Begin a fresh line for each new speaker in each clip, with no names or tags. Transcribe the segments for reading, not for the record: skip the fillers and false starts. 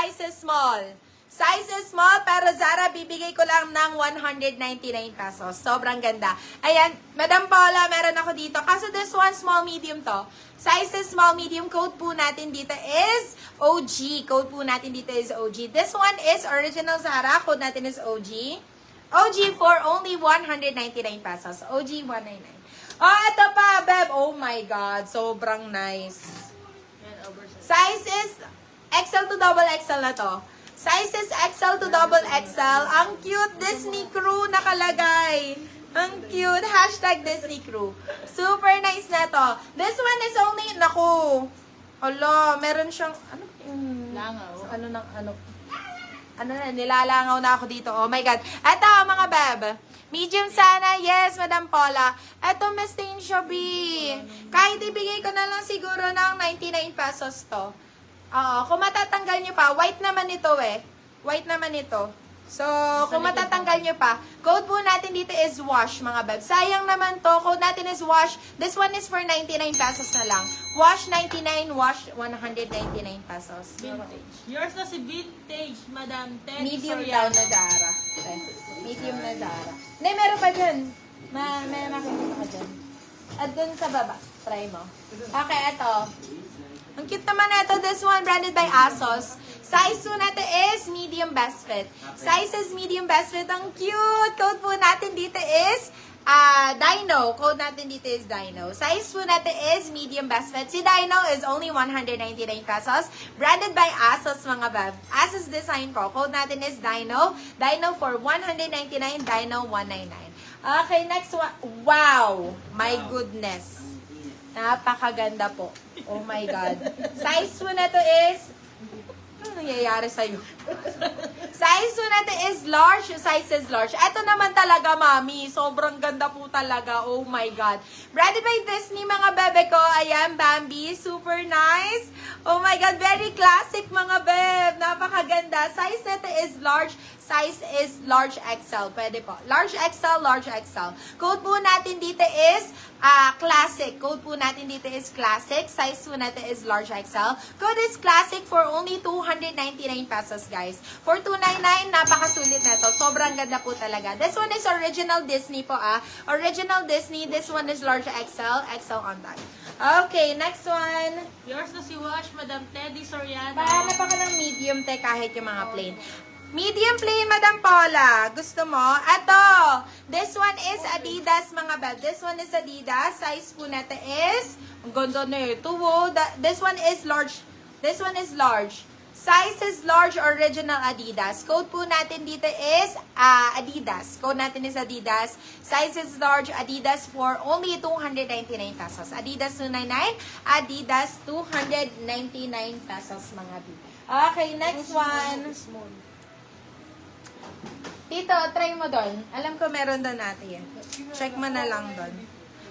size is small. Size is small, pero Zara, bibigay ko lang ng 199 pesos. Sobrang ganda. Ayan, Madam Paula, meron ako dito. Kaso this one, small, medium to. Size is small, medium. Code po natin dito is OG. Code po natin dito is OG. This one is original Zara. Code natin is OG. OG for only 199 pesos. OG 199. Oh, ito pa, Beb. Oh my God. Sobrang nice. Size is XL to double XL na to. Size is XL to double XL. Ang cute, Disney Crew nakalagay. Ang cute. Hashtag Disney Crew. Super nice na to. This one is only, naku. Hala, meron siyang, ano?
Langaw.
Ano na, nilalangaw na ako dito. Oh my God. Ito, mga beb. Medium sana. Yes, Madam Paula. Ito, Miss Tain Shobi. Kahit ibigay ko na lang siguro ng 99 pesos to. Kung matatanggal nyo pa, white naman ito eh. White naman ito. So, kung matatanggal nyo pa, code po natin dito is wash, mga beb. Sayang naman to, code natin is wash. This one is for 99 pesos na lang. Wash 99, wash 199 pesos.
Vintage. Yours na si Vintage, Madam Teddy
Medium
Soriano.
daw na Zara. Okay. Medium na Zara. Hindi, meron pa dyan. May makikita ka dyan. At dun sa baba. Try mo. Okay, ito. Ang cute naman ito. This one, branded by ASOS. Size po natin is medium best fit. Size is medium best fit. Ang cute. Code po natin dito is Dino. Code natin dito is Dino. Size po natin is medium best fit. Si Dino is only 199 pesos. Branded by ASOS, mga beb. ASOS design po. Code natin is Dino. Dino for 199. Dino 199. Okay, next one. Wow! My goodness. Napakaganda po. Oh my God. Size po na to is... Ano nangyayari sa'yo? Size po na to is large. Size is large. Ito naman talaga, mami. Sobrang ganda po talaga. Oh my God. Branded by Disney, mga bebe ko. Ayan, Bambi. Super nice. Oh my God. Very classic, mga beb. Napakaganda. Size na to is large. Size is large XL. Pwede po. Large XL, large XL. Code po natin dito is classic. Code po natin dito is classic. Size po natin is large XL. Code is classic for only 299 pesos, guys. For 299, napakasulit na to. Sobrang ganda po talaga. This one is original Disney po, Original Disney. This one is large XL. XL on that. Okay, next one.
Yours na si Wash, Madam Teddy Soriano.
Paano pa ka ng medium, te, kahit yung mga plain. Medium plain, Madam Paula. Gusto mo? Ito. This one is Adidas, mga beb. This one is Adidas. Size po natin is, ang ganda na ito, this one is large. This one is large. Size is large, original Adidas. Code po natin dito is Adidas. Code natin is Adidas. Size is large, Adidas for only 299 pesos. Adidas 299, Adidas 299 pesos, mga beb. Okay, next one. Tito, try mo doon. Alam ko meron doon natin yan. Check mo na lang doon.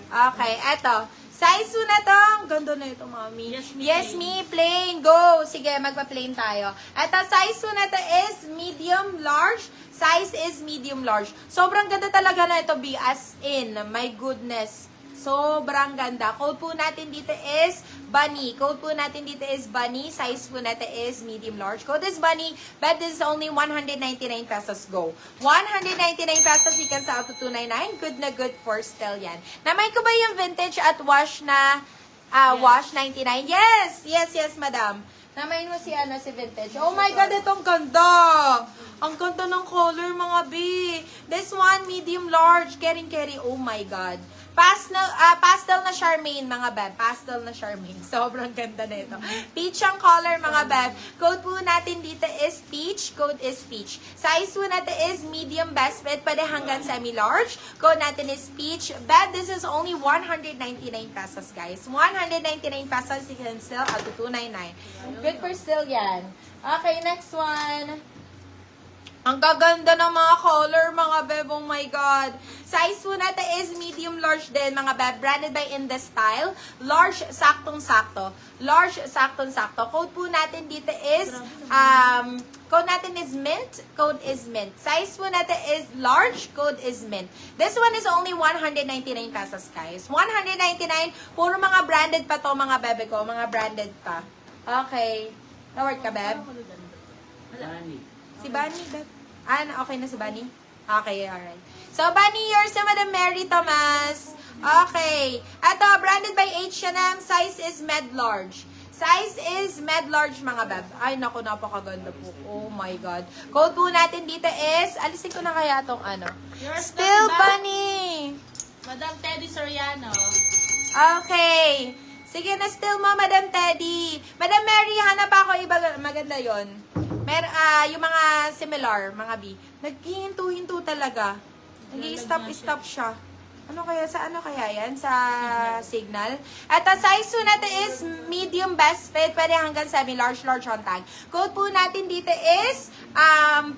Okay, eto. Size na to. Ang ganda na ito, mami. Yes, me, plain. Go. Sige, magpa-plain tayo. Eto, size na to is medium large. Size is medium large. Sobrang ganda talaga na ito, B. As in, my goodness. Sobrang ganda. Code po natin dito is Bunny. Code po natin dito is Bunny. Size po natin is medium large. Code is Bunny. But this is only 199 pesos. Go. 199 pesos. You can sell up to 299. Good na good for still yan. Namay ko ba yung vintage at wash na wash 99? Yes. Yes, yes, madam. Namayin mo si vintage. Oh my God, itong ganda. Ang ganda ng color, mga B. This one, medium large. Carry. Oh my God. Pastel na Charmaine, mga beb. Pastel na Charmaine. Sobrang ganda na ito. Peach ang color, mga beb. Code po natin dito is peach. Code is peach. Size po natin is medium best fit. Pwede hanggang semi-large. Code natin is peach. Beb, this is only 199 pesos, guys. 199 pesos. You can sell up to 299. Good for still yan. Okay, next one. Ang gaganda ng mga color, mga beb. Oh my God. Size po natin is medium large din, mga beb. Branded by In The Style. Large, saktong-sakto. Large, saktong-sakto. Code po natin dito is, code natin is mint. Code is mint. Size po natin is large. Code is mint. This one is only 199 pesos, guys. 199. Puro mga branded pa to, mga bebe ko. Mga branded pa. Okay. Naward ka, beb? Si Bunny, Beb. Okay na si Bunny? Okay, alright. So, Bunny, yours na Madam Mary Tomas. Okay. Ito, branded by H&M. Size is med-large. Size is med-large, mga beb. Ay, naku, napakaganda po. Oh my God. Code po natin dito is, alisin ko na kaya itong ano.
Yours na
Still
si
Bunny.
Madam Teddy Soriano.
Okay. Sige na, still mo, Madam Teddy. Madam Mary, hanap ako iba. Maganda yon. Yung mga similar, mga B. Naghihinto-hinto talaga. Nag-i-stop-stop siya. Ano kaya yan? Sa Signal. At ang size po natin is medium best fit. Pwede hanggang semi-large, large on tag. Code po natin dito is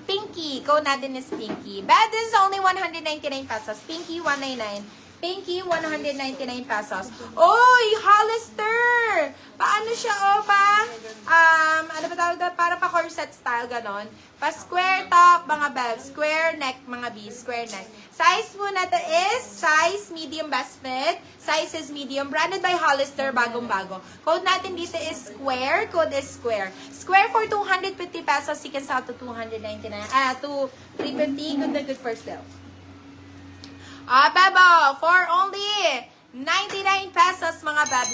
Pinky. Code natin is Pinky. But this is only 199 pesos. Pinky, 199. Pinky, 199 pesos. Oy, Hollister! Paano siya, ano ba tawag doon? Para pa corset style, ganon. Pa square top, mga beb. Square neck, mga B. Square neck. Size po natin is size medium best fit. Size is medium. Branded by Hollister, bagong-bago. Code natin dito is square. Code is square. Square for 250 pesos. You can sell to 299. To 350. Good na good for sale. Bebo, for only 99 pesos, mga beb.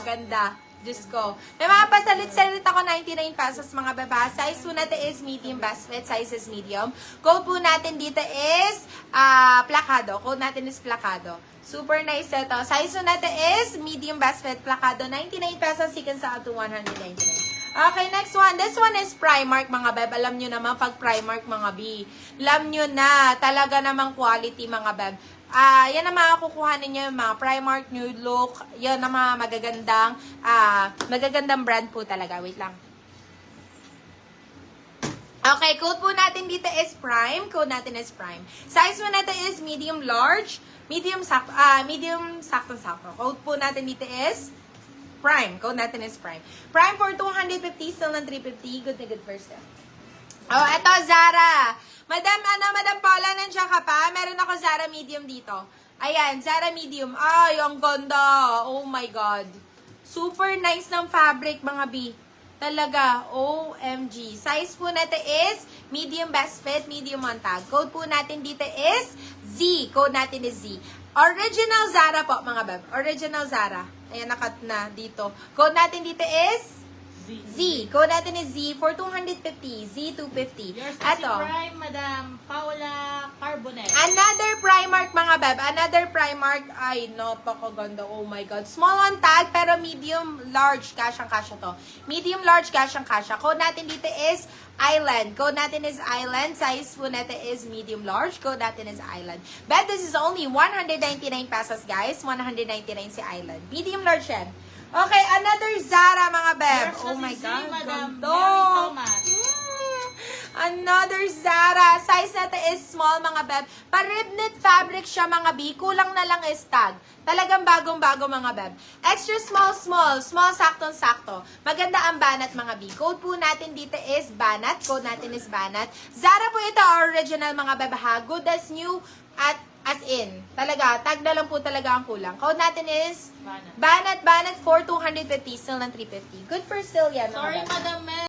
Ganda. Diyos ko. May mga pasalit-salit ako, 99 pesos, mga beba. Size po natin is medium best fit. Size is medium. Code po natin dito is Placado. Code natin is Placado. Super nice ito. Size po natin is medium best fit. Placado. 99 pesos. You can sell to 199. Okay, next one. This one is Primark, mga beb. Alam nyo naman, pag Primark, mga B. Alam nyo na, talaga namang quality, mga beb. Yan ang mga kukuha ninyo, mga Primark, New Look. Yan ang mga magagandang brand po talaga. Wait lang. Okay, code po natin dito is Prime. Code natin is Prime. Size po natin is medium large. Medium sakto-sakto. Code po natin dito is Prime. Code natin is Prime. Prime for 250, still ng 350. Good na good for sale. Oh, eto, Zara. Madam Paula, nandiyan ka pa? Meron ako Zara medium dito. Ayan, Zara medium. Ay, ang ganda. Oh my God. Super nice ng fabric, mga B. Talaga, OMG. Size po natin is medium best fit, medium on tag. Code po natin dito is Z. Code natin is Z. Original Zara po, mga beb. Original Zara. Ayan, nakat na dito. Code natin dito is Z. Code natin is Z for 250. Z 250.
Yours na si
Eto.
Prime, Madam Paula Carbonet.
Another Primark, mga beb. Another Primark. Ay, napakaganda. Oh my God. Small on tag, pero medium large. Kasyang-kasya to. Medium large, kasyang-kasya. Code natin dito is Island. Code natin is Island. Size po natin is medium large. Code natin is Island. But this is only 199 pesos, guys. 199 si Island. Medium large yan. Okay, another Zara, mga beb.
Yours na
Oh my
si
God.
Madam
ganda.
Mary Thomas.
Another Zara. Size natin is small, mga beb. Pa-rib-knit fabric siya, mga B. Kulang na lang is tag. Talagang bagong-bago, mga beb. Extra small. Small, saktong-sakto. Maganda ang banat, mga B. Code po natin dito is Banat. Code natin is Banat. Zara po ito, original, mga beb, ha. Good as new at as in. Talaga, tag na lang po talaga ang kulang. Code natin is Banat for 250, still ng 350. Good for still yan, mga
Sorry,
beb.
Madam Mel.